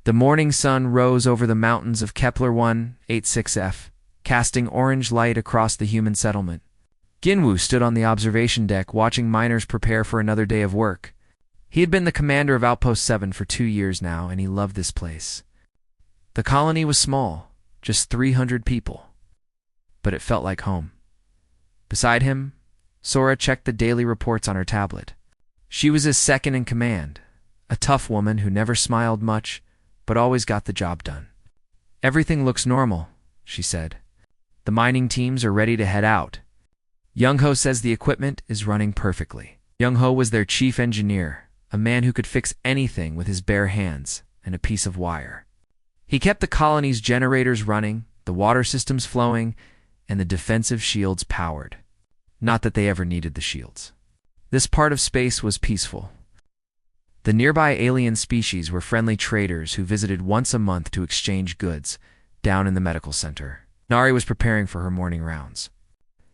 The morning sun rose over the mountains of Kepler 186f, casting orange light across the human settlement. Jinwoo stood on the observation deck watching miners prepare for another day of work. He had been the commander of Outpost 7 for 2 years now, and he loved this place. The colony was small, just 300 people, but it felt like home. Beside him, Sora checked the daily reports on her tablet. She was his second in command, a tough woman who never smiled much, but always got the job done. "Everything looks normal," she said. "The mining teams are ready to head out. Young-ho says the equipment is running perfectly." Young-ho was their chief engineer, a man who could fix anything with his bare hands and a piece of wire. He kept the colony's generators running, the water systems flowing, and the defensive shields powered. Not that they ever needed the shields. This part of space was peaceful. The nearby alien species were friendly traders who visited once a month to exchange goods down in the medical center. Nari was preparing for her morning rounds.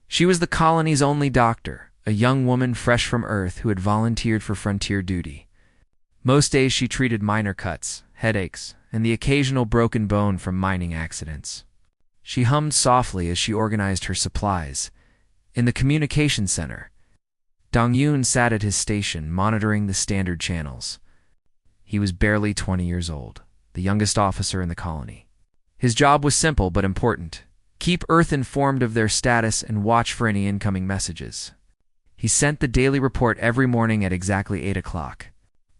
She was the colony's only doctor, a young woman fresh from Earth who had volunteered for frontier duty. Most days she treated minor cuts, headaches, and the occasional broken bone from mining accidents. She hummed softly as she organized her supplies. In the communication center, Dong-yoon sat at his station monitoring the standard channels. He was barely 20 years old, the youngest officer in the colony. His job was simple but important: keep Earth informed of their status and watch for any incoming messages. He sent the daily report every morning at exactly 8 o'clock.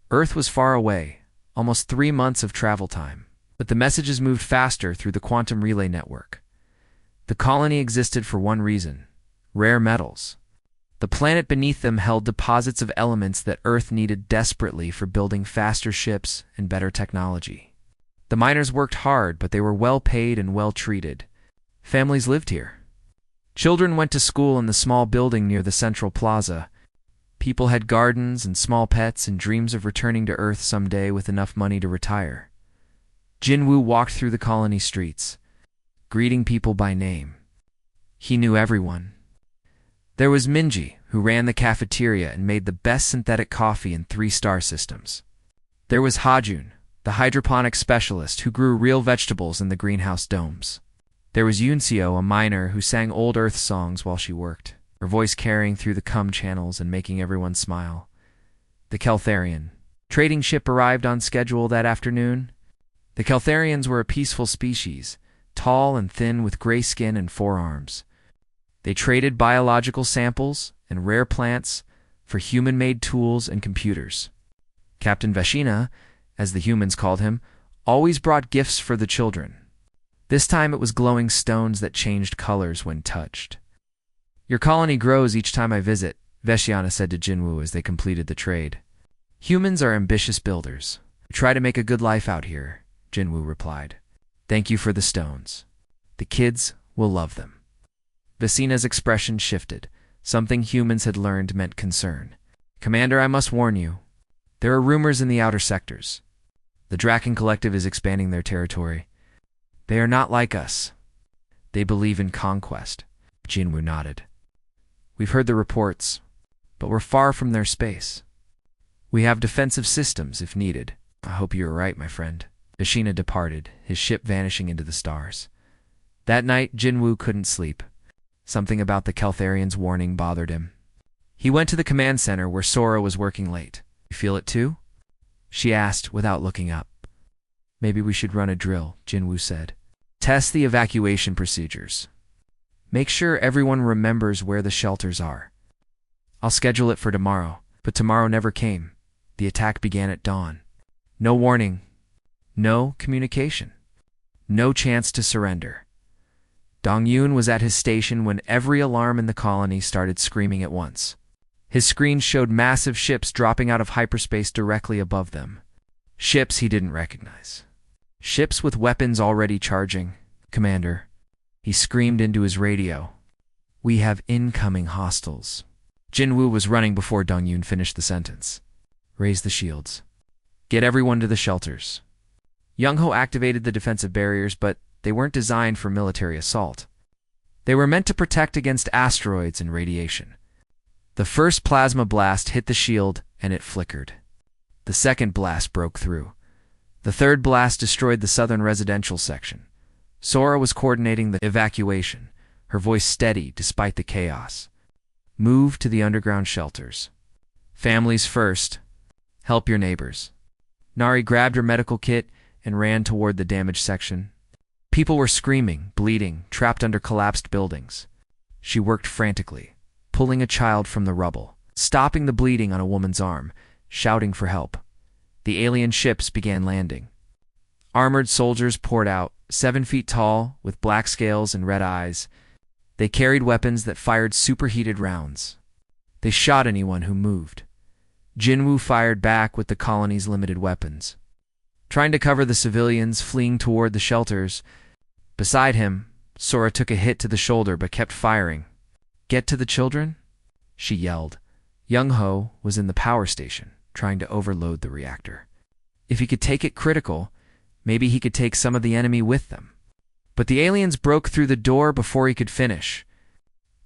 Earth was far away, almost 3 months of travel time, but the messages moved faster through the quantum relay network. The colony existed for one reason: rare metals. The planet beneath them held deposits of elements that Earth needed desperately for building faster ships and better technology. The miners worked hard, but they were well paid and well treated. Families lived here. Children went to school in the small building near the central plaza. People had gardens and small pets and dreams of returning to Earth someday with enough money to retire. Jinwoo walked through the colony streets, greeting people by name. He knew everyone. There was Minji, who ran the cafeteria and made the best synthetic coffee in 3-star systems. There was Hajun, the hydroponics specialist who grew real vegetables in the greenhouse domes. There was Yunseo, a miner who sang old Earth songs while she worked, her voice carrying through the cum channels and making everyone smile. The Keltharian trading ship arrived on schedule that afternoon. The Keltharians were a peaceful species, tall and thin with gray skin and 4 arms. They traded biological samples and rare plants for human-made tools and computers. Captain Veshina, as the humans called him, always brought gifts for the children. This time it was glowing stones that changed colors when touched. "Your colony grows each time I visit," Veshiana said to Jinwoo as they completed the trade. "Humans are ambitious builders. We try to make a good life out here," Jinwoo replied. "Thank you for the stones. The kids will love them." Vesina's expression shifted. Something humans had learned meant concern. "Commander, I must warn you. There are rumors in the outer sectors. The Draken Collective is expanding their territory. They are not like us. They believe in conquest." Jinwoo nodded. "We've heard the reports, but we're far from their space. We have defensive systems if needed." "I hope you are right, my friend." Veshina departed, his ship vanishing into the stars. That night, Jinwoo couldn't sleep. Something about the Keltharians' warning bothered him. He went to the command center where Sora was working late. "You feel it too?" she asked without looking up. "Maybe we should run a drill," Jinwoo said. "Test the evacuation procedures. Make sure everyone remembers where the shelters are. I'll schedule it for tomorrow." But tomorrow never came. The attack began at dawn. No warning. No communication. No chance to surrender. Dong-yoon was at his station when every alarm in the colony started screaming at once. His screen showed massive ships dropping out of hyperspace directly above them. Ships he didn't recognize. Ships with weapons already charging. "Commander," he screamed into his radio. "We have incoming hostiles." Jinwoo was running before Dong-yoon finished the sentence. "Raise the shields. Get everyone to the shelters." Young-ho activated the defensive barriers, but they weren't designed for military assault. They were meant to protect against asteroids and radiation. The first plasma blast hit the shield, and it flickered. The second blast broke through. The third blast destroyed the southern residential section. Sora was coordinating the evacuation, her voice steady despite the chaos. Move to the underground shelters. Families first. Help your neighbors. Nari grabbed her medical kit and ran toward the damaged section. People were screaming, bleeding, trapped under collapsed buildings. She worked frantically, pulling a child from the rubble, stopping the bleeding on a woman's arm, shouting for help. The alien ships began landing. Armored soldiers poured out, 7 feet tall, with black scales and red eyes. They carried weapons that fired superheated rounds. They shot anyone who moved. Jinwoo fired back with the colony's limited weapons, trying to cover the civilians fleeing toward the shelters. Beside him, Sora took a hit to the shoulder but kept firing. "Get to the children?" she yelled. Young-ho was in the power station, trying to overload the reactor. If he could take it critical, maybe he could take some of the enemy with them. But the aliens broke through the door before he could finish.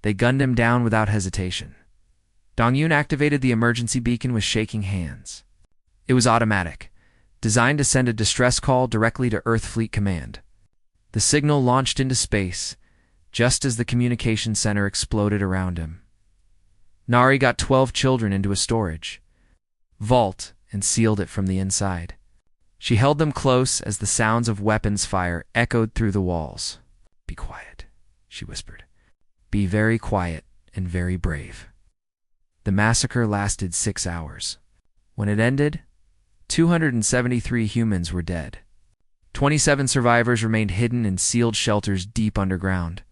They gunned him down without hesitation. Dong-Yoon activated the emergency beacon with shaking hands. It was automatic, designed to send a distress call directly to Earth Fleet Command. The signal launched into space, just as the communication center exploded around him. Nari got 12 children into a storage vault and sealed it from the inside. She held them close as the sounds of weapons fire echoed through the walls. "Be quiet," she whispered. "Be very quiet and very brave." The massacre lasted 6 hours. When it ended, 273 humans were dead. 27 survivors remained hidden in sealed shelters deep underground,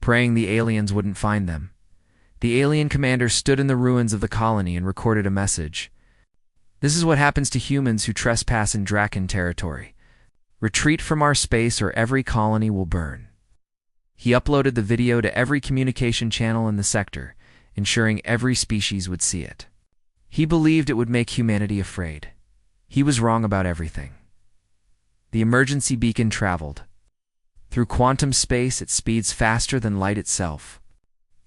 praying the aliens wouldn't find them. The alien commander stood in the ruins of the colony and recorded a message. "This is what happens to humans who trespass in Draken territory. Retreat from our space or every colony will burn." He uploaded the video to every communication channel in the sector, ensuring every species would see it. He believed it would make humanity afraid. He was wrong about everything. The emergency beacon traveled. Through quantum space at speeds faster than light itself.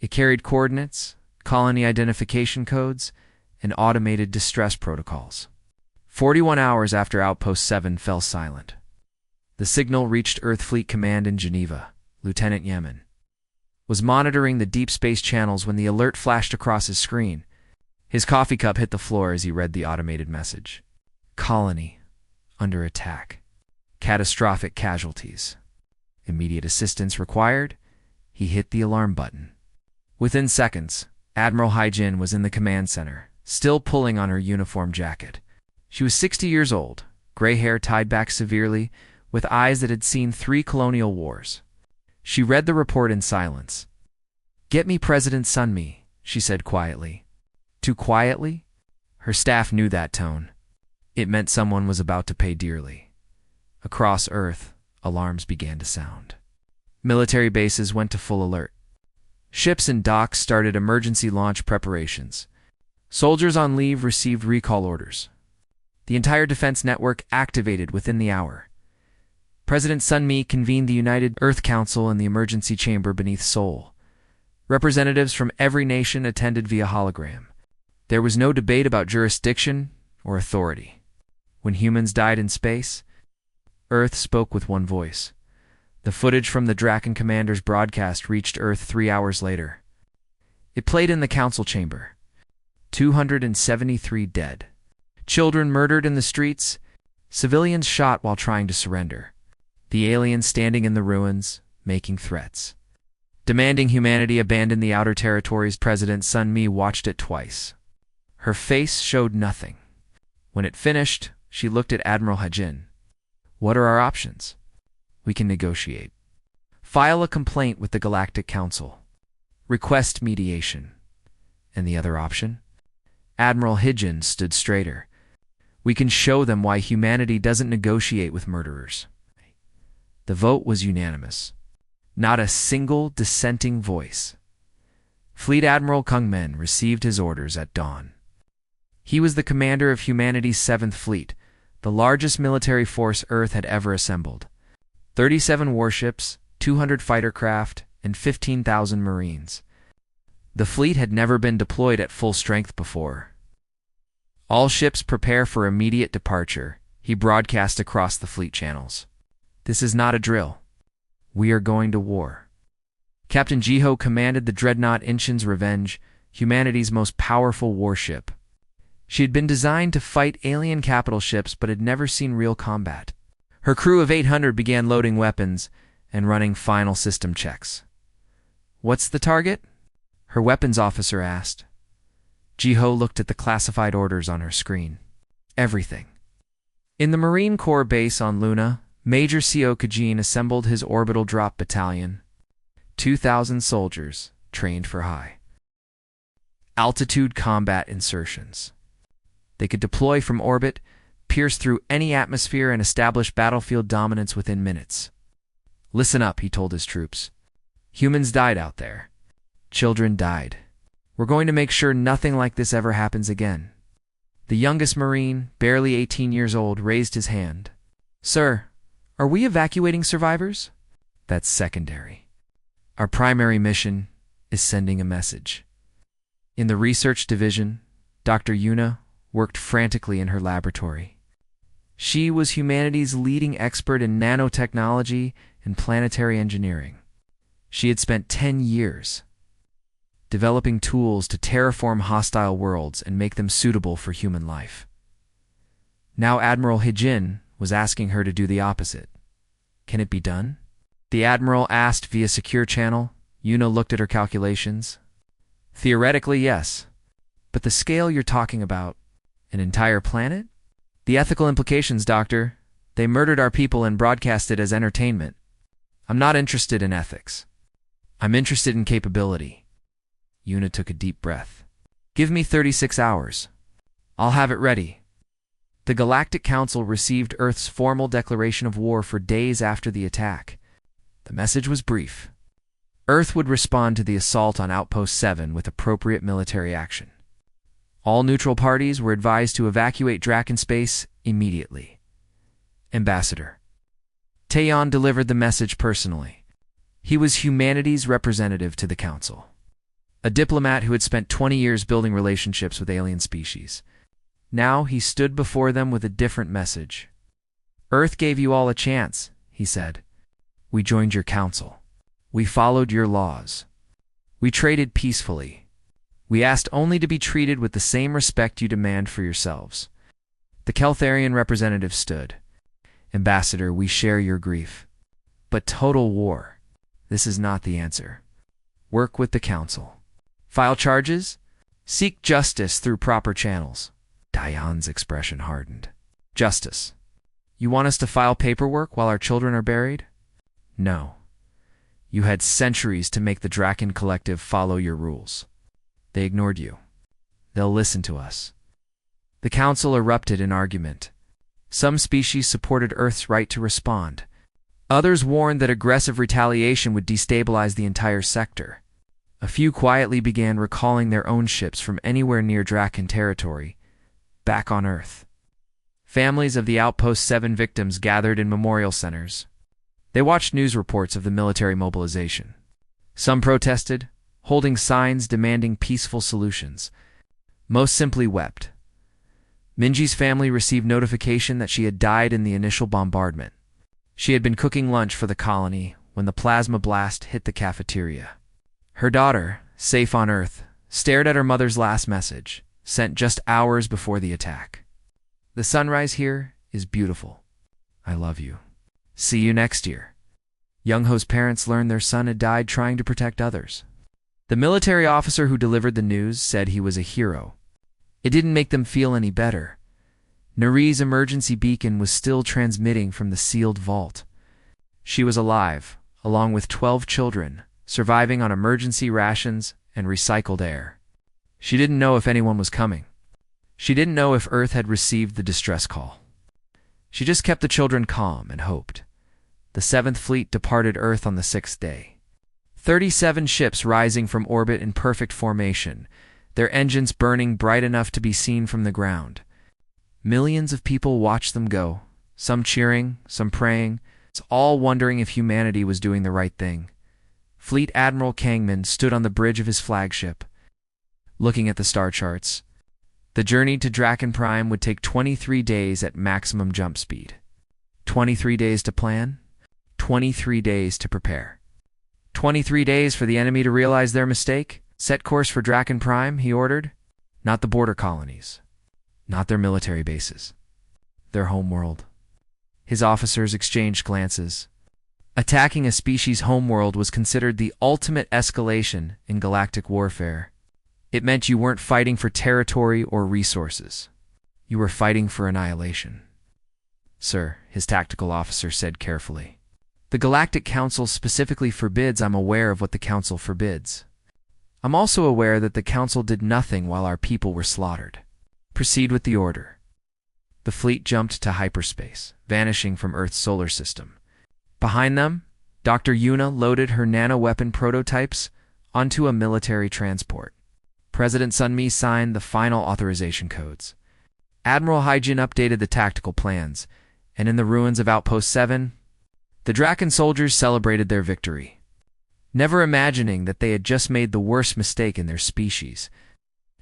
It carried coordinates, colony identification codes, and automated distress protocols. 41 hours after Outpost 7 fell silent, the signal reached Earth Fleet Command in Geneva. Lieutenant Yemen was monitoring the deep space channels when the alert flashed across his screen. His coffee cup hit the floor as he read the automated message. "Colony under attack. Catastrophic casualties. Immediate assistance required." He hit the alarm button. Within seconds, Admiral Haijin was in the command center, still pulling on her uniform jacket. She was 60 years old, gray hair tied back severely, with eyes that had seen 3 colonial wars. She read the report in silence. "Get me President Sunmi," she said quietly. Too quietly? Her staff knew that tone. It meant someone was about to pay dearly. Across Earth, alarms began to sound. Military bases went to full alert. Ships and docks started emergency launch preparations. Soldiers on leave received recall orders. The entire defense network activated within the hour. President Sunmi convened the United Earth Council in the emergency chamber beneath Seoul. Representatives from every nation attended via hologram. There was no debate about jurisdiction or authority. When humans died in space, Earth spoke with one voice. The footage from the Draken commander's broadcast reached Earth 3 hours later. It played in the council chamber. 273 dead. Children murdered in the streets. Civilians shot while trying to surrender. The aliens standing in the ruins, making threats. Demanding humanity abandon the outer territories. President Sunmi watched it twice. Her face showed nothing. When it finished, she looked at Admiral Haijin. "What are our options?" "We can negotiate. File a complaint with the Galactic Council. Request mediation." "And the other option?" Admiral Haijin stood straighter. "We can show them why humanity doesn't negotiate with murderers." The vote was unanimous. Not a single dissenting voice. Fleet Admiral Kungmen received his orders at dawn. He was the commander of humanity's 7th Fleet, the largest military force Earth had ever assembled. 37 warships, 200 fighter craft, and 15,000 Marines. The fleet had never been deployed at full strength before. "All ships prepare for immediate departure," He broadcast across the fleet channels. "This is not a drill. We are going to war." Captain Jiho commanded the dreadnought Inchin's Revenge, humanity's most powerful warship. She had been designed to fight alien capital ships but had never seen real combat. Her crew of 800 began loading weapons and running final system checks. "What's the target?" her weapons officer asked. Jiho looked at the classified orders on her screen. "Everything." In the Marine Corps base on Luna, Major C.O. Kajin assembled his orbital drop battalion. 2,000 soldiers trained for high altitude combat insertions. They could deploy from orbit, pierce through any atmosphere, and establish battlefield dominance within minutes. "Listen up," he told his troops. "Humans died out there. Children died. We're going to make sure nothing like this ever happens again." The youngest Marine, barely 18 years old, raised his hand. "Sir, are we evacuating survivors?" "That's secondary. Our primary mission is sending a message." In the research division, Dr. Yuna worked frantically in her laboratory. She was humanity's leading expert in nanotechnology and planetary engineering. She had spent 10 years developing tools to terraform hostile worlds and make them suitable for human life. Now Admiral Hijin was asking her to do the opposite. "Can it be done?" the Admiral asked via secure channel. Yuna looked at her calculations. "Theoretically, yes. But the scale you're talking about, an entire planet? The ethical implications, Doctor. They murdered our people and broadcast it as entertainment. I'm not interested in ethics. I'm interested in capability." Yuna took a deep breath. "Give me 36 hours. I'll have it ready." The Galactic Council received Earth's formal declaration of war for days after the attack. The message was brief. Earth would respond to the assault on Outpost 7 with appropriate military action. All neutral parties were advised to evacuate Draken space immediately. Ambassador Taeyeon delivered the message personally. He was humanity's representative to the Council, a diplomat who had spent 20 years building relationships with alien species. Now he stood before them with a different message. "Earth gave you all a chance," he said. "We joined your council. We followed your laws. We traded peacefully. We asked only to be treated with the same respect you demand for yourselves." The Keltharian representative stood. "Ambassador, we share your grief. But total war, this is not the answer. Work with the Council. File charges? Seek justice through proper channels." Taeyeon's expression hardened. "Justice? You want us to file paperwork while our children are buried?" "No. You had centuries to make the Draken Collective follow your rules. They ignored you. They'll listen to us." The Council erupted in argument. Some species supported Earth's right to respond. Others warned that aggressive retaliation would destabilize the entire sector. A few quietly began recalling their own ships from anywhere near Draken territory, back on Earth. Families of the Outpost 7 victims gathered in memorial centers. They watched news reports of the military mobilization. Some protested, holding signs demanding peaceful solutions. Most simply wept. Minji's family received notification that she had died in the initial bombardment. She had been cooking lunch for the colony when the plasma blast hit the cafeteria. Her daughter, safe on Earth, stared at her mother's last message, sent just hours before the attack. "The sunrise here is beautiful. I love you. See you next year." Young-Ho's parents learned their son had died trying to protect others. The military officer who delivered the news said he was a hero. It didn't make them feel any better. Nari's emergency beacon was still transmitting from the sealed vault. She was alive, along with 12 children, surviving on emergency rations and recycled air. She didn't know if anyone was coming. She didn't know if Earth had received the distress call. She just kept the children calm and hoped. The 7th Fleet departed Earth on the 6th day. 37 ships rising from orbit in perfect formation, their engines burning bright enough to be seen from the ground. Millions of people watched them go, some cheering, some praying, all wondering if humanity was doing the right thing. Fleet Admiral Kangman stood on the bridge of his flagship, looking at the star charts. The journey to Draken Prime would take 23 days at maximum jump speed. 23 days to plan, 23 days to prepare. 23 days for the enemy to realize their mistake. Set course for Draken Prime, he ordered. Not the border colonies, not their military bases, their homeworld. His officers exchanged glances. Attacking a species' homeworld was considered the ultimate escalation in galactic warfare. It meant you weren't fighting for territory or resources. You were fighting for annihilation. Sir, his tactical officer said carefully. The Galactic Council specifically forbids. I'm aware of what the Council forbids. I'm also aware that the Council did nothing while our people were slaughtered. Proceed with the order. The fleet jumped to hyperspace, vanishing from Earth's solar system. Behind them, Dr. Yuna loaded her nano-weapon prototypes onto a military transport. President Sunmi signed the final authorization codes. Admiral Hyjin updated the tactical plans, and in the ruins of Outpost 7, the Draken soldiers celebrated their victory, never imagining that they had just made the worst mistake in their species.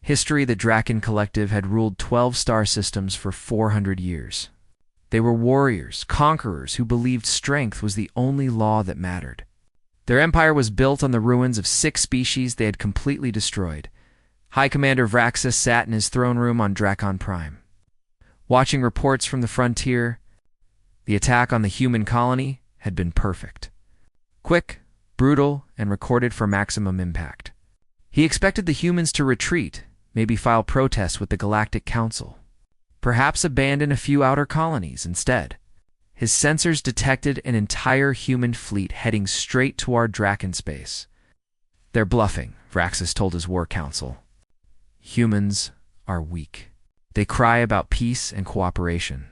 History, the Draken Collective had ruled 12 star systems for 400 years. They were warriors, conquerors who believed strength was the only law that mattered. Their empire was built on the ruins of 6 species they had completely destroyed. High Commander Vraxis sat in his throne room on Draken Prime, watching reports from the frontier. The attack on the human colony had been perfect. Quick, brutal, and recorded for maximum impact. He expected the humans to retreat, maybe file protests with the Galactic Council. Perhaps abandon a few outer colonies instead. His sensors detected an entire human fleet heading straight toward Draken space. They're bluffing, Vraxis told his war council. Humans are weak. They cry about peace and cooperation.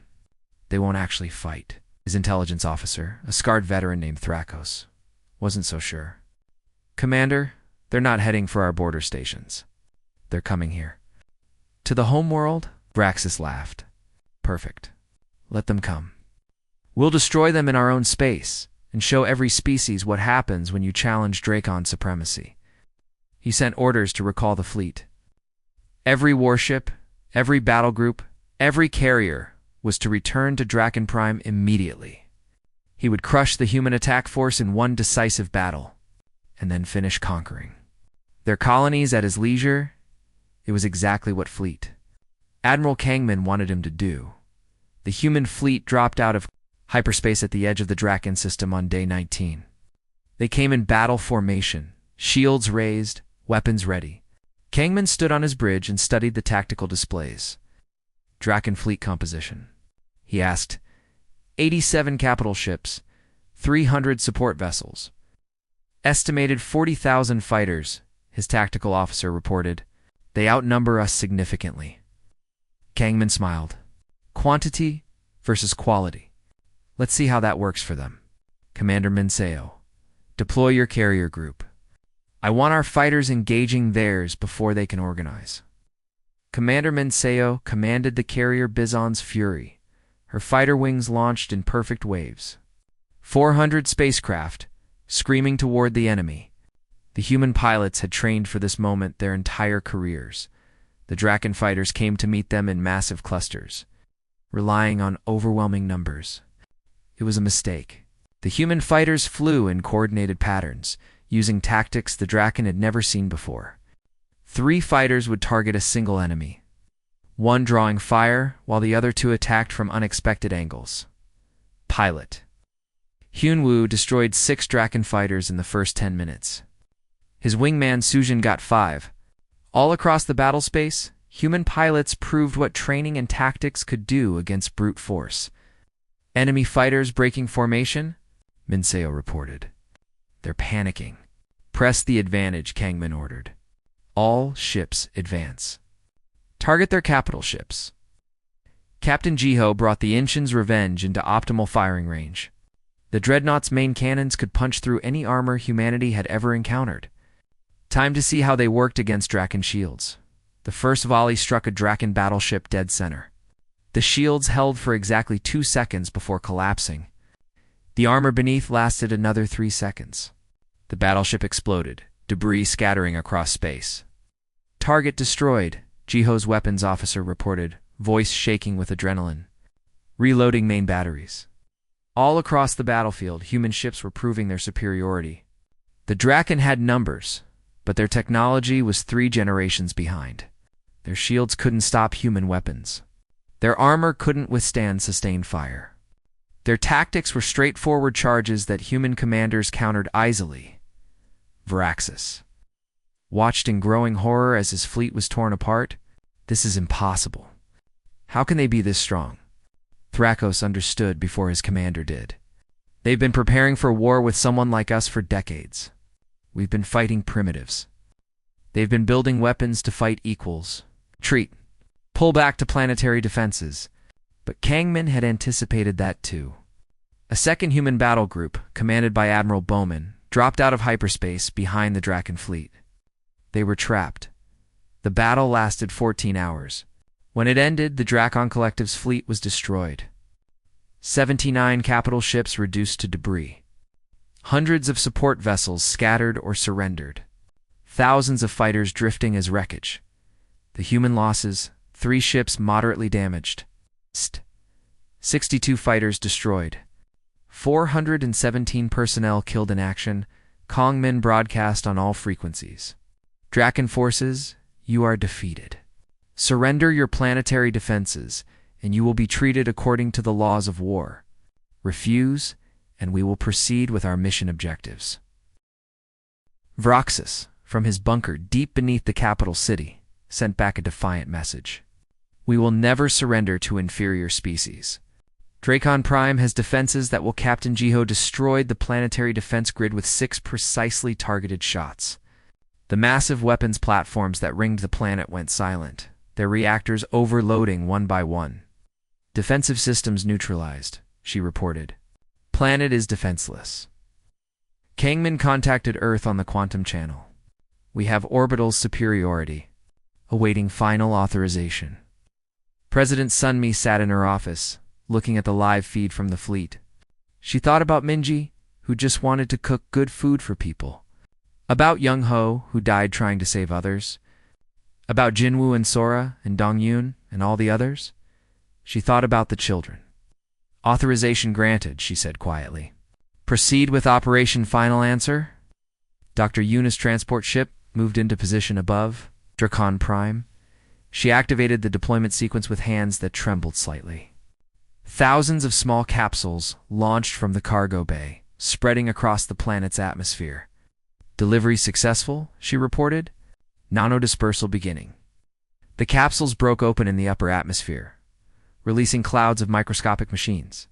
They won't actually fight. His intelligence officer, a scarred veteran named Thrakos, wasn't so sure. Commander, they're not heading for our border stations. They're coming here. To the homeworld? Vraxis laughed. Perfect. Let them come. We'll destroy them in our own space and show every species what happens when you challenge Drakon supremacy. He sent orders to recall the fleet. Every warship, every battle group, every carrier was to return to Draken Prime immediately. He would crush the human attack force in one decisive battle, and then finish conquering their colonies at his leisure. It was exactly what fleet Admiral Kangman wanted him to do. The human fleet dropped out of hyperspace at the edge of the Draken system on day 19. They came in battle formation, shields raised, weapons ready. Kangman stood on his bridge and studied the tactical displays. Draken fleet composition. He asked, 87 capital ships, 300 support vessels. Estimated 40,000 fighters, his tactical officer reported. They outnumber us significantly. Kangman smiled. Quantity versus quality. Let's see how that works for them. Commander Minseo, deploy your carrier group. I want our fighters engaging theirs before they can organize. Commander Minseo commanded the carrier Bizon's Fury. Her fighter wings launched in perfect waves. 400 spacecraft, screaming toward the enemy. The human pilots had trained for this moment their entire careers. The Draken fighters came to meet them in massive clusters, relying on overwhelming numbers. It was a mistake. The human fighters flew in coordinated patterns, using tactics the Draken had never seen before. 3 fighters would target a single enemy, one drawing fire while the other 2 attacked from unexpected angles. Pilot Hyunwoo destroyed 6 Draken fighters in the first 10 minutes. His wingman Sujin got 5. All across the battle space, human pilots proved what training and tactics could do against brute force. Enemy fighters breaking formation? Minseo reported. They're panicking. Press the advantage, Kangman ordered. All ships advance. Target their capital ships. Captain Jiho brought the Inshin's Revenge into optimal firing range. The Dreadnought's main cannons could punch through any armor humanity had ever encountered. Time to see how they worked against Draken shields. The first volley struck a Draken battleship dead center. The shields held for exactly 2 seconds before collapsing. The armor beneath lasted another 3 seconds. The battleship exploded, debris scattering across space. Target destroyed, Jiho's weapons officer reported, voice shaking with adrenaline. Reloading main batteries. All across the battlefield, human ships were proving their superiority. The Draken had numbers, but their technology was 3 generations behind. Their shields couldn't stop human weapons. Their armor couldn't withstand sustained fire. Their tactics were straightforward charges that human commanders countered easily. Varaxis watched in growing horror as his fleet was torn apart. This is impossible. How can they be this strong? Thrakos understood before his commander did. They've been preparing for war with someone like us for decades. We've been fighting primitives. They've been building weapons to fight equals. Retreat. Pull back to planetary defenses. But Kangmin had anticipated that too. A second human battle group, commanded by Admiral Bowman, dropped out of hyperspace behind the Draken fleet. They were trapped. The battle lasted 14 hours. When it ended, the Drakon Collective's fleet was destroyed. 79 capital ships reduced to debris. Hundreds of support vessels scattered or surrendered. Thousands of fighters drifting as wreckage. The human losses, 3 ships moderately damaged. 62 fighters destroyed. 417 personnel killed in action. Kongmin broadcast on all frequencies. Draken forces, you are defeated. Surrender your planetary defenses, and you will be treated according to the laws of war. Refuse, and we will proceed with our mission objectives. Varaxis, from his bunker deep beneath the capital city, sent back a defiant message. We will never surrender to inferior species. Dracon Prime has defenses that will Captain Jiho destroyed the planetary defense grid with 6 precisely targeted shots. The massive weapons platforms that ringed the planet went silent, their reactors overloading one by one. Defensive systems neutralized, she reported. Planet is defenseless. Kangmin contacted Earth on the quantum channel. We have orbital superiority, awaiting final authorization. President Sunmi sat in her office, looking at the live feed from the fleet. She thought about Minji, who just wanted to cook good food for people. About Young Ho, who died trying to save others. About Jinwoo and Sora and Dongyun and all the others. She thought about the children. Authorization granted, she said quietly. Proceed with Operation Final Answer. Dr. Yuna's transport ship moved into position above Dracon Prime. She activated the deployment sequence with hands that trembled slightly. Thousands of small capsules launched from the cargo bay, spreading across the planet's atmosphere. Delivery successful, she reported. Nano-dispersal beginning. The capsules broke open in the upper atmosphere, releasing clouds of microscopic machines.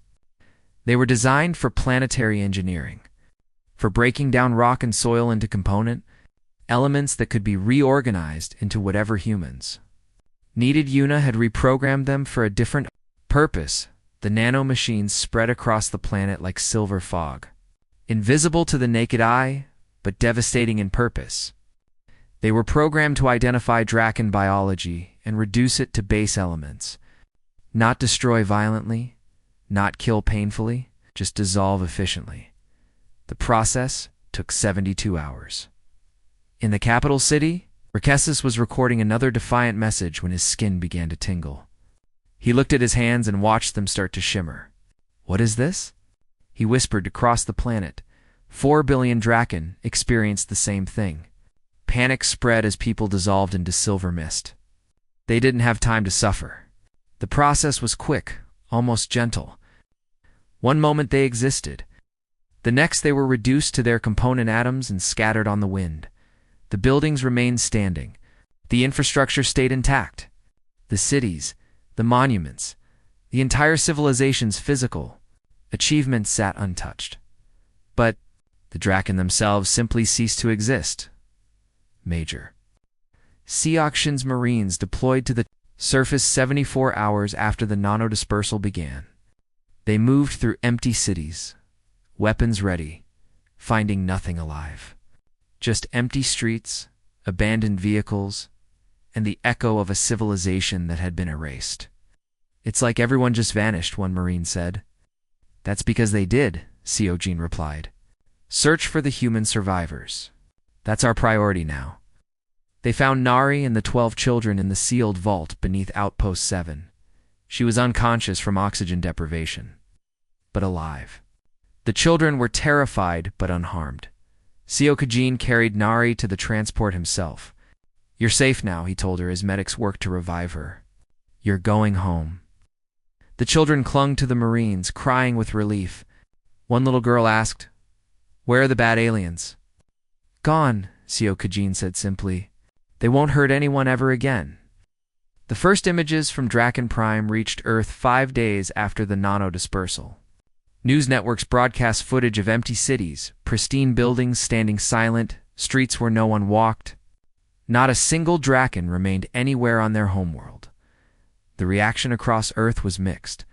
They were designed for planetary engineering, for breaking down rock and soil into component elements that could be reorganized into whatever humans needed. Yuna had reprogrammed them for a different purpose. The nano-machines spread across the planet like silver fog, invisible to the naked eye, but devastating in purpose. They were programmed to identify Draken biology and reduce it to base elements. Not destroy violently, not kill painfully, just dissolve efficiently. The process took 72 hours. In the capital city, Rakesis was recording another defiant message when his skin began to tingle. He looked at his hands and watched them start to shimmer. What is this? He whispered across the planet. 4 billion Draken experienced the same thing. Panic spread as people dissolved into silver mist. They didn't have time to suffer. The process was quick, almost gentle. One moment they existed. The next they were reduced to their component atoms and scattered on the wind. The buildings remained standing. The infrastructure stayed intact. The cities, the monuments, the entire civilization's physical achievements sat untouched. But the Draken themselves simply ceased to exist. Major. Seokshin's Marines deployed to the surface 74 hours after the nano-dispersal began. They moved through empty cities, weapons ready, finding nothing alive. Just empty streets, abandoned vehicles, and the echo of a civilization that had been erased. It's like everyone just vanished, one Marine said. That's because they did, Seojin replied. Search for the human survivors. That's our priority now. They found Nari and the 12 children in the sealed vault beneath Outpost 7. She was unconscious from oxygen deprivation, but alive. The children were terrified but unharmed. Seokajin carried Nari to the transport himself. "You're safe now," he told her as medics worked to revive her. "You're going home." The children clung to the Marines, crying with relief. One little girl asked, "Where are the bad aliens?" "Gone," Seokajin said simply. "They won't hurt anyone ever again." The first images from Draken Prime reached Earth 5 days after the nano-dispersal. News networks broadcast footage of empty cities, pristine buildings standing silent, streets where no one walked. Not a single Draken remained anywhere on their homeworld. The reaction across Earth was mixed.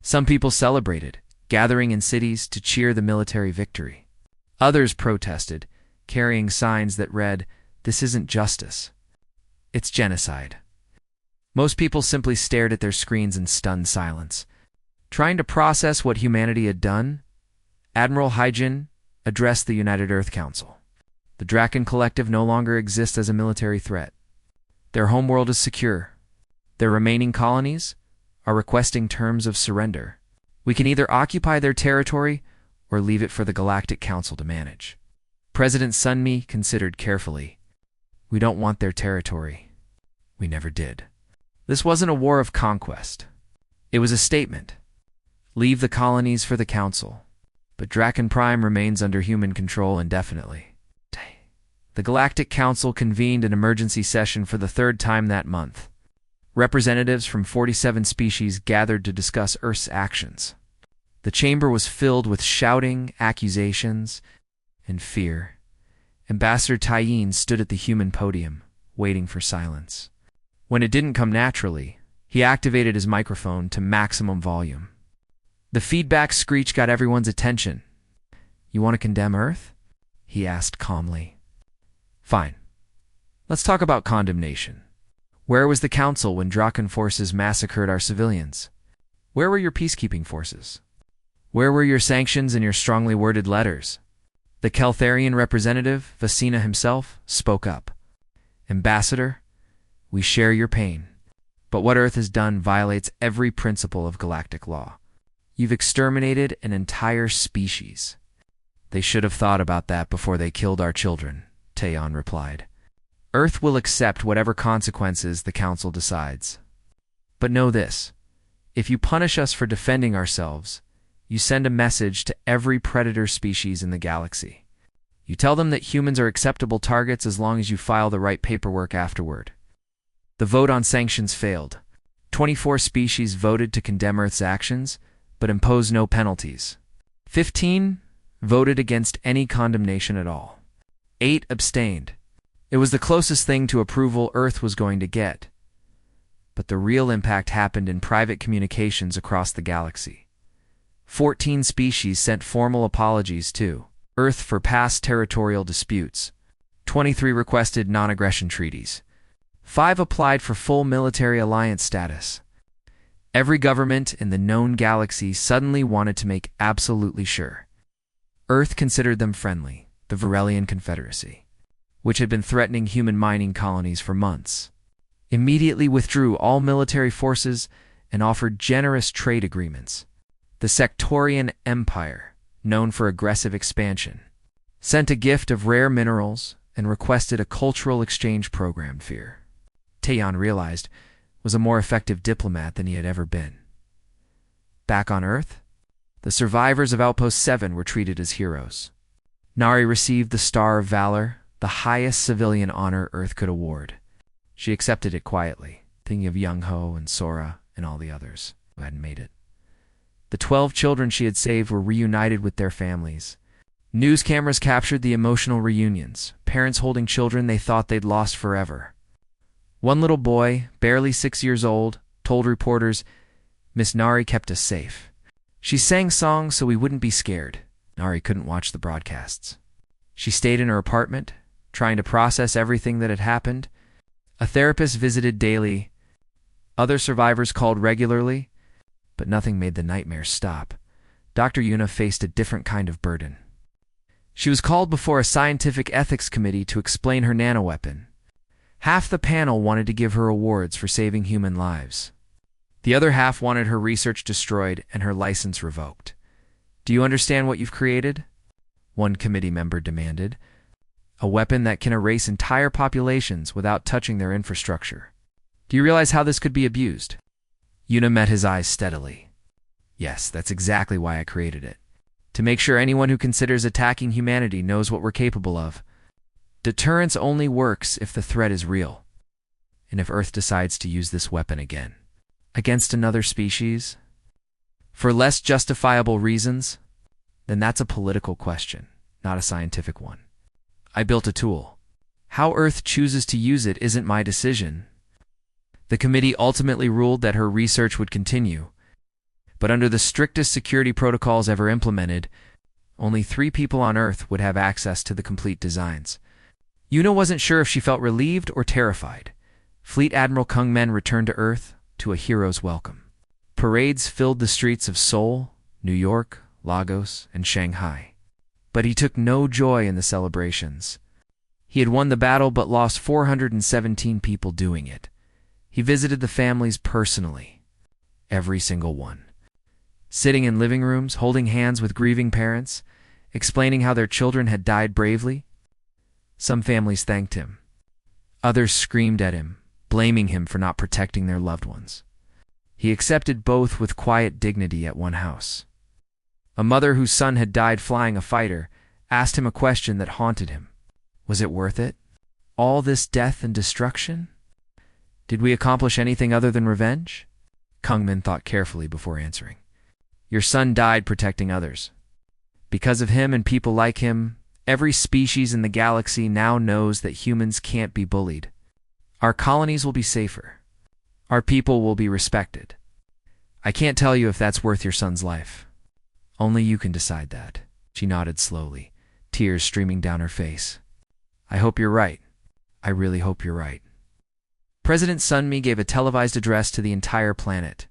Some people celebrated, gathering in cities to cheer the military victory. Others protested, carrying signs that read, "This isn't justice. It's genocide." Most people simply stared at their screens in stunned silence. Trying to process what humanity had done, Admiral Hyjin addressed the United Earth Council. The Draken Collective no longer exists as a military threat. Their homeworld is secure. Their remaining colonies are requesting terms of surrender. We can either occupy their territory or leave it for the Galactic Council to manage. President Sunmi considered carefully. "We don't want their territory. We never did." This wasn't a war of conquest. It was a statement. Leave the colonies for the Council. But Draken Prime remains under human control indefinitely. The Galactic Council convened an emergency session for the 3rd time that month. Representatives from 47 species gathered to discuss Earth's actions. The chamber was filled with shouting, accusations, and fear. Ambassador Taiyin stood at the human podium, waiting for silence. When it didn't come naturally, he activated his microphone to maximum volume. The feedback screech got everyone's attention. "You want to condemn Earth?" he asked calmly. "Fine. Let's talk about condemnation. Where was the Council when Draken forces massacred our civilians? Where were your peacekeeping forces? Where were your sanctions and your strongly worded letters?" The Keltharian representative, Vasina himself, spoke up. "Ambassador, we share your pain, but what Earth has done violates every principle of galactic law. You've exterminated an entire species." "They should have thought about that before they killed our children," Taeyon replied. "Earth will accept whatever consequences the Council decides. But know this, if you punish us for defending ourselves, you send a message to every predator species in the galaxy. You tell them that humans are acceptable targets as long as you file the right paperwork afterward." The vote on sanctions failed. 24 species voted to condemn Earth's actions, but impose no penalties. 15 voted against any condemnation at all. 8 abstained. It was the closest thing to approval Earth was going to get. But the real impact happened in private communications across the galaxy. 14 species sent formal apologies to Earth for past territorial disputes. 23 requested non-aggression treaties. 5 applied for full military alliance status. Every government in the known galaxy suddenly wanted to make absolutely sure. Earth considered them friendly, the Varelian Confederacy, which had been threatening human mining colonies for months, immediately withdrew all military forces and offered generous trade agreements. The Sectorian Empire, known for aggressive expansion, sent a gift of rare minerals and requested a cultural exchange program. Fear, Taeyon realized, was a more effective diplomat than he had ever been. Back on Earth, the survivors of Outpost 7 were treated as heroes. Nari received the Star of Valor, the highest civilian honor Earth could award. She accepted it quietly, thinking of Young Ho and Sora and all the others who hadn't made it. The 12 children she had saved were reunited with their families. News cameras captured the emotional reunions, parents holding children they thought they'd lost forever. One little boy, barely 6 years old, told reporters, "Miss Nari kept us safe. She sang songs so we wouldn't be scared." Nari couldn't watch the broadcasts. She stayed in her apartment, trying to process everything that had happened. A therapist visited daily. Other survivors called regularly, but nothing made the nightmares stop. Dr. Yuna faced a different kind of burden. She was called before a scientific ethics committee to explain her nanoweapon. Half the panel wanted to give her awards for saving human lives. The other half wanted her research destroyed and her license revoked. Do you understand what you've created? One committee member demanded. A weapon that can erase entire populations without touching their infrastructure. Do you realize how this could be abused? Yuna met his eyes steadily. Yes, that's exactly why I created it. To make sure anyone who considers attacking humanity knows what we're capable of. Deterrence only works if the threat is real. And if Earth decides to use this weapon again. Against another species? For less justifiable reasons? Then that's a political question, not a scientific one. I built a tool. How Earth chooses to use it isn't my decision. The committee ultimately ruled that her research would continue, but under the strictest security protocols ever implemented, only 3 people on Earth would have access to the complete designs. Yuna wasn't sure if she felt relieved or terrified. Fleet Admiral Kung Men returned to Earth to a hero's welcome. Parades filled the streets of Seoul, New York, Lagos, and Shanghai. But he took no joy in the celebrations. He had won the battle but lost 417 people doing it. He visited the families personally, every single one. Sitting in living rooms, holding hands with grieving parents, explaining how their children had died bravely. Some families thanked him. Others screamed at him, blaming him for not protecting their loved ones. He accepted both with quiet dignity at one house. A mother whose son had died flying a fighter asked him a question that haunted him. Was it worth it? All this death and destruction? Did we accomplish anything other than revenge? Kungmin thought carefully before answering. Your son died protecting others. Because of him and people like him, every species in the galaxy now knows that humans can't be bullied. Our colonies will be safer. Our people will be respected. I can't tell you if that's worth your son's life. Only you can decide that. She nodded slowly, tears streaming down her face. I hope you're right. I really hope you're right. President Sunmi gave a televised address to the entire planet.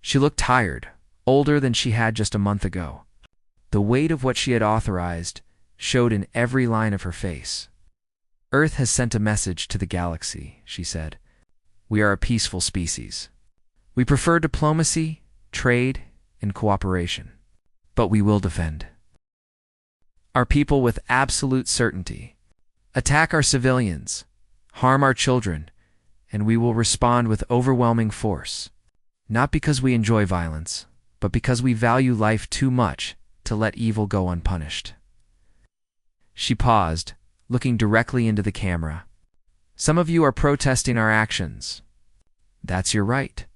She looked tired, older than she had just a month ago. The weight of what she had authorized showed in every line of her face. Earth has sent a message to the galaxy, she said. We are a peaceful species. We prefer diplomacy, trade, and cooperation. But we will defend our people with absolute certainty. Attack our civilians, harm our children, and we will respond with overwhelming force. Not because we enjoy violence, but because we value life too much to let evil go unpunished. She paused, looking directly into the camera. Some of you are protesting our actions. That's your right.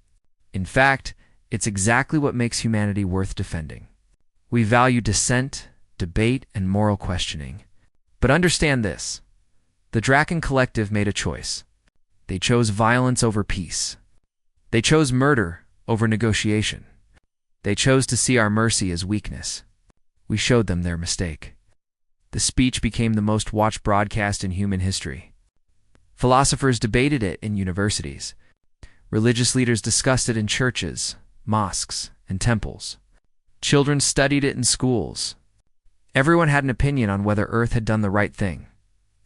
In fact, it's exactly what makes humanity worth defending. We value dissent, debate, and moral questioning. But understand this. The Draken Collective made a choice. They chose violence over peace. They chose murder over negotiation. They chose to see our mercy as weakness. We showed them their mistake. The speech became the most watched broadcast in human history. Philosophers debated it in universities. Religious leaders discussed it in churches, mosques, and temples. Children studied it in schools. Everyone had an opinion on whether Earth had done the right thing.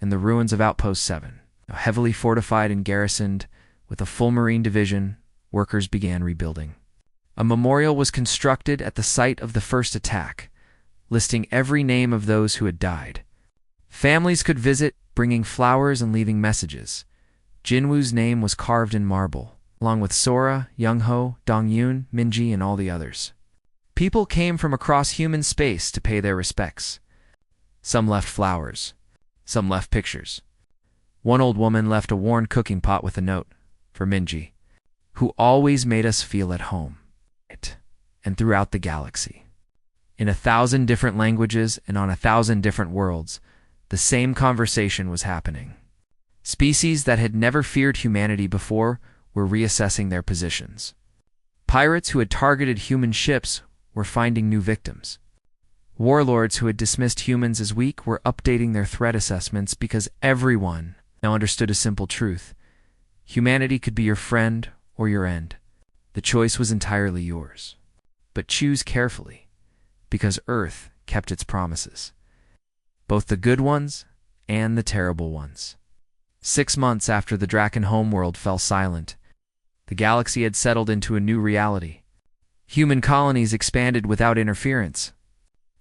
In the ruins of Outpost 7, now heavily fortified and garrisoned, with a full Marine division, workers began rebuilding. A memorial was constructed at the site of the first attack, listing every name of those who had died. Families could visit, bringing flowers and leaving messages. Jinwoo's name was carved in marble, along with Sora, Youngho, Dongyun, Minji, and all the others. People came from across human space to pay their respects. Some left flowers. Some left pictures. One old woman left a worn cooking pot with a note, for Minji, who always made us feel at home. And throughout the galaxy. In 1,000 different languages and on 1,000 different worlds, the same conversation was happening. Species that had never feared humanity before were reassessing their positions. Pirates who had targeted human ships were finding new victims. Warlords who had dismissed humans as weak were updating their threat assessments because everyone now understood a simple truth. Humanity could be your friend or your end. The choice was entirely yours. But choose carefully, because Earth kept its promises. Both the good ones and the terrible ones. 6 months after the Draken homeworld fell silent, the galaxy had settled into a new reality. Human colonies expanded without interference.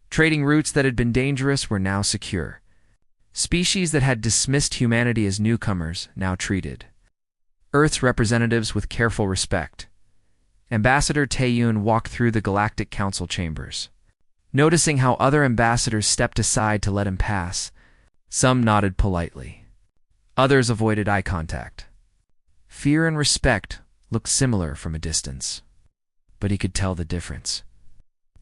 Trading routes that had been dangerous were now secure. Species that had dismissed humanity as newcomers now treated Earth's representatives with careful respect. Ambassador Taeyun walked through the Galactic Council chambers. Noticing how other ambassadors stepped aside to let him pass, some nodded politely. Others avoided eye contact. Fear and respect looked similar from a distance, but he could tell the difference.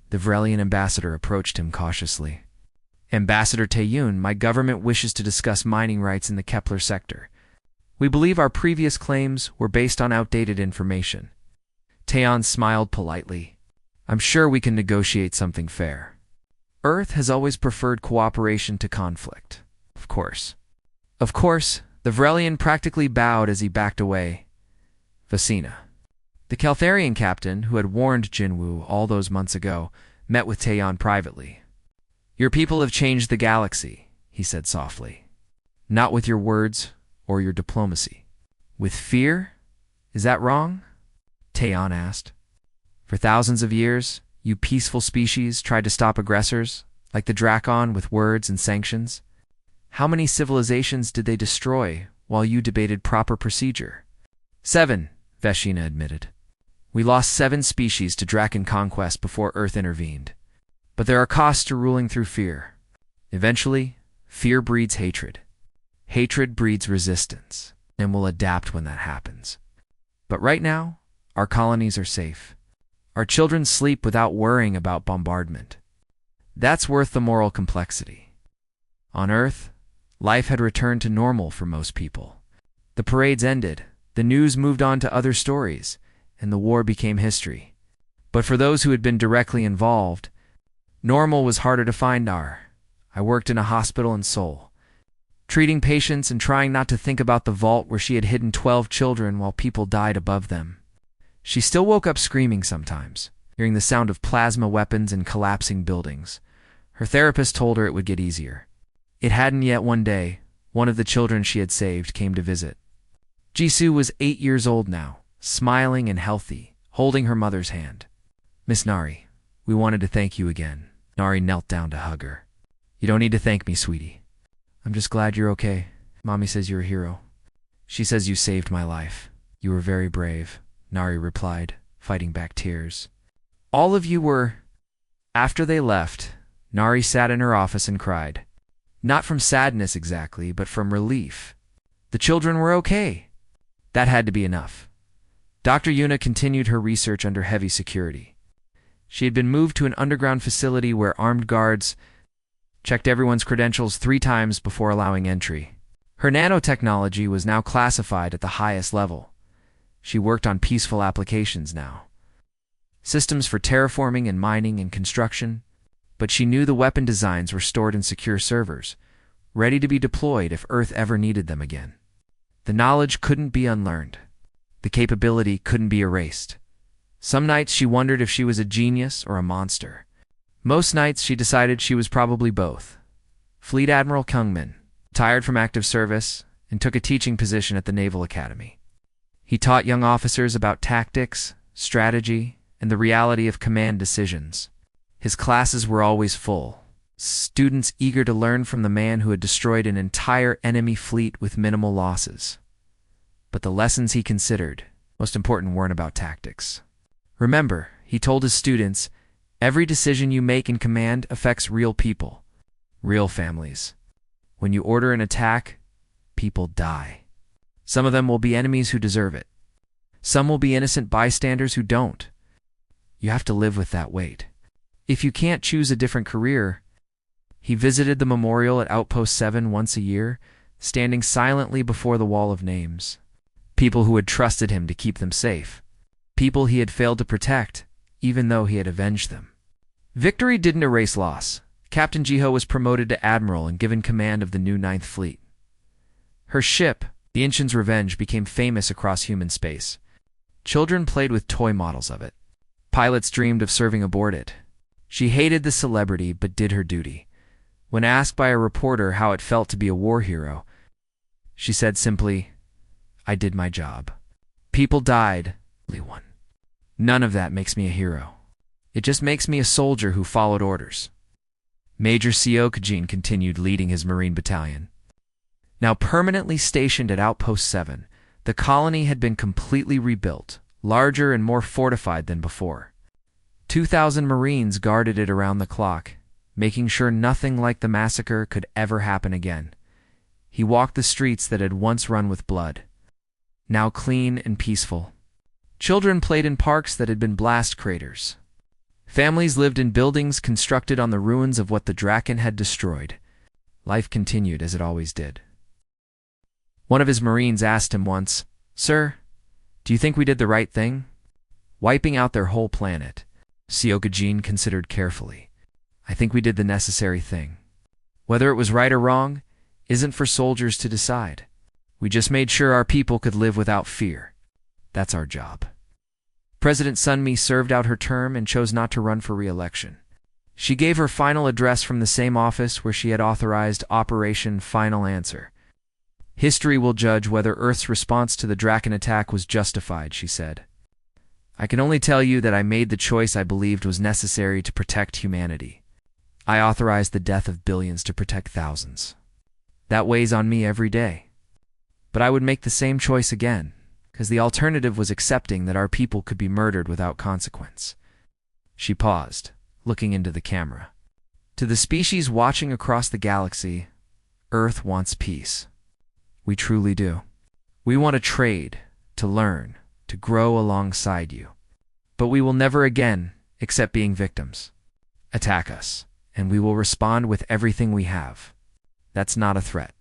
The Vrelian ambassador approached him cautiously. Ambassador Taeyun, my government wishes to discuss mining rights in the Kepler sector. We believe our previous claims were based on outdated information. Taeyun smiled politely. I'm sure we can negotiate something fair. Earth has always preferred cooperation to conflict. Of course. Of course, the Vrelian practically bowed as he backed away. Vasina. The Caltharian captain, who had warned Jinwoo all those months ago, met with Taeyun privately. Your people have changed the galaxy, he said softly. Not with your words or your diplomacy. With fear? Is that wrong? Taeyun asked. For thousands of years, you peaceful species tried to stop aggressors, like the Drakon, with words and sanctions. How many civilizations did they destroy while you debated proper procedure? 7, Vashina admitted. We lost 7 species to Draken conquest before Earth intervened. But there are costs to ruling through fear. Eventually, fear breeds hatred. Hatred breeds resistance, and will adapt when that happens. But right now, our colonies are safe. Our children sleep without worrying about bombardment. That's worth the moral complexity. On Earth, life had returned to normal for most people. The parades ended, the news moved on to other stories, and the war became history. But for those who had been directly involved, normal was harder to find. I worked in a hospital in Seoul, treating patients and trying not to think about the vault where she had hidden 12 children while people died above them. She still woke up screaming sometimes, hearing the sound of plasma weapons and collapsing buildings. Her therapist told her it would get easier. It hadn't yet. One day, one of the children she had saved came to visit. Jisoo was 8 years old now, smiling and healthy, holding her mother's hand. Miss Nari, we wanted to thank you again. Nari knelt down to hug her. You don't need to thank me, sweetie. I'm just glad you're okay. Mommy says you're a hero. She says you saved my life. You were very brave, Nari replied, fighting back tears. All of you were... After they left, Nari sat in her office and cried. Not from sadness exactly, but from relief. The children were okay. That had to be enough. Dr. Yuna continued her research under heavy security. She had been moved to an underground facility where armed guards checked everyone's credentials 3 times before allowing entry. Her nanotechnology was now classified at the highest level. She worked on peaceful applications now. Systems for terraforming and mining and construction, but she knew the weapon designs were stored in secure servers, ready to be deployed if Earth ever needed them again. The knowledge couldn't be unlearned. The capability couldn't be erased. Some nights she wondered if she was a genius or a monster. Most nights she decided she was probably both. Fleet Admiral Kungmin, retired from active service, and took a teaching position at the Naval Academy. He taught young officers about tactics, strategy, and the reality of command decisions. His classes were always full, students eager to learn from the man who had destroyed an entire enemy fleet with minimal losses. But the lessons he considered most important weren't about tactics. Remember, he told his students, every decision you make in command affects real people, real families. When you order an attack, people die. Some of them will be enemies who deserve it. Some will be innocent bystanders who don't. You have to live with that weight. If you can't choose a different career... He visited the memorial at Outpost 7 once a year, standing silently before the wall of names. People who had trusted him to keep them safe. People he had failed to protect, even though he had avenged them. Victory didn't erase loss. Captain Jiho was promoted to admiral and given command of the new 9th Fleet. Her ship, the Inchin's Revenge, became famous across human space. Children played with toy models of it. Pilots dreamed of serving aboard it. She hated the celebrity but did her duty. When asked by a reporter how it felt to be a war hero, She said simply, "I did my job. People died, one. None of that makes me a hero. It just makes me a soldier who followed orders." Major Siokajin continued leading his Marine battalion. Now permanently stationed at Outpost 7, the colony had been completely rebuilt, larger and more fortified than before. 2,000 Marines guarded it around the clock, making sure nothing like the massacre could ever happen again. He walked the streets that had once run with blood, now clean and peaceful. Children played in parks that had been blast craters. Families lived in buildings constructed on the ruins of what the Draken had destroyed. Life continued as it always did. One of his Marines asked him once, "Sir, do you think we did the right thing? Wiping out their whole planet." Siokajin considered carefully. "I think we did the necessary thing. Whether it was right or wrong isn't for soldiers to decide. We just made sure our people could live without fear. That's our job." President Sunmi served out her term and chose not to run for re-election. She gave her final address from the same office where she had authorized Operation Final Answer. "History will judge whether Earth's response to the Draken attack was justified," she said. "I can only tell you that I made the choice I believed was necessary to protect humanity. I authorized the death of billions to protect thousands. That weighs on me every day. But I would make the same choice again, because the alternative was accepting that our people could be murdered without consequence." She paused, looking into the camera. "To the species watching across the galaxy, Earth wants peace. We truly do. We want to trade, to learn, to grow alongside you. But we will never again accept being victims. Attack us, and we will respond with everything we have. That's not a threat.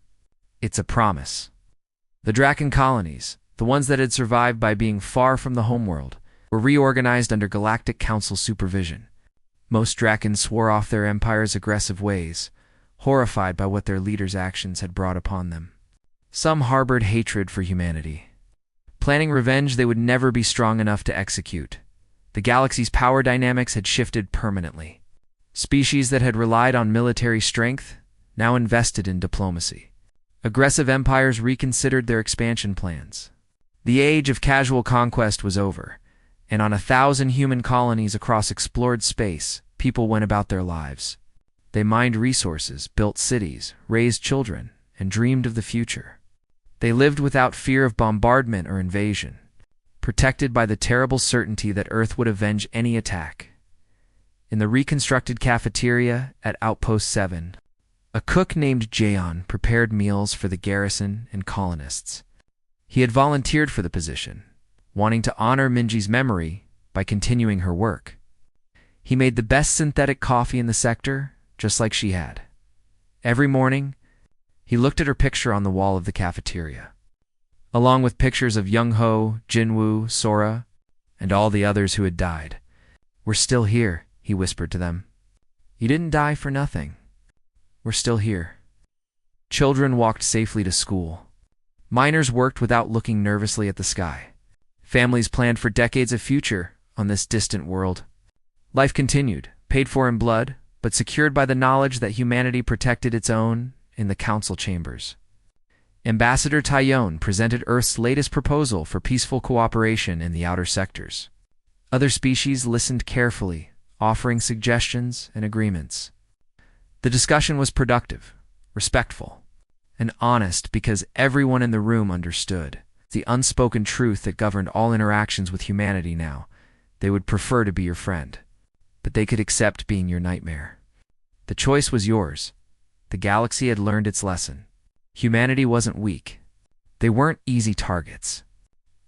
It's a promise." The Draken colonies, the ones that had survived by being far from the homeworld, were reorganized under Galactic Council supervision. Most Drakens swore off their empire's aggressive ways, horrified by what their leaders' actions had brought upon them. Some harbored hatred for humanity, planning revenge they would never be strong enough to execute. The galaxy's power dynamics had shifted permanently. Species that had relied on military strength now invested in diplomacy. Aggressive empires reconsidered their expansion plans. The age of casual conquest was over, and on 1,000 human colonies across explored space, people went about their lives. They mined resources, built cities, raised children, and dreamed of the future. They lived without fear of bombardment or invasion, protected by the terrible certainty that Earth would avenge any attack. In the reconstructed cafeteria at Outpost 7, a cook named Jaeon prepared meals for the garrison and colonists. He had volunteered for the position, wanting to honor Minji's memory by continuing her work. He made the best synthetic coffee in the sector, just like she had. Every morning, he looked at her picture on the wall of the cafeteria, along with pictures of Young-ho, Jinwoo, Sora, and all the others who had died. "We're still here," he whispered to them. "You didn't die for nothing. We're still here." Children walked safely to school. Miners worked without looking nervously at the sky. Families planned for decades of future on this distant world. Life continued, paid for in blood, but secured by the knowledge that humanity protected its own in the council chambers. Ambassador Tyone presented Earth's latest proposal for peaceful cooperation in the outer sectors. Other species listened carefully, offering suggestions and agreements. The discussion was productive, respectful, and honest because everyone in the room understood the unspoken truth that governed all interactions with humanity now. They would prefer to be your friend, but they could accept being your nightmare. The choice was yours. The galaxy had learned its lesson. Humanity wasn't weak. They weren't easy targets.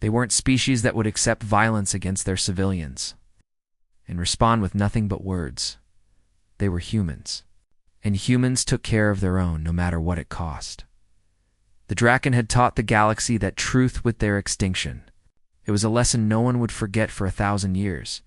They weren't species that would accept violence against their civilians and respond with nothing but words. They were humans. And humans took care of their own no matter what it cost. The Draken had taught the galaxy that truth with their extinction. It was a lesson no one would forget for 1,000 years.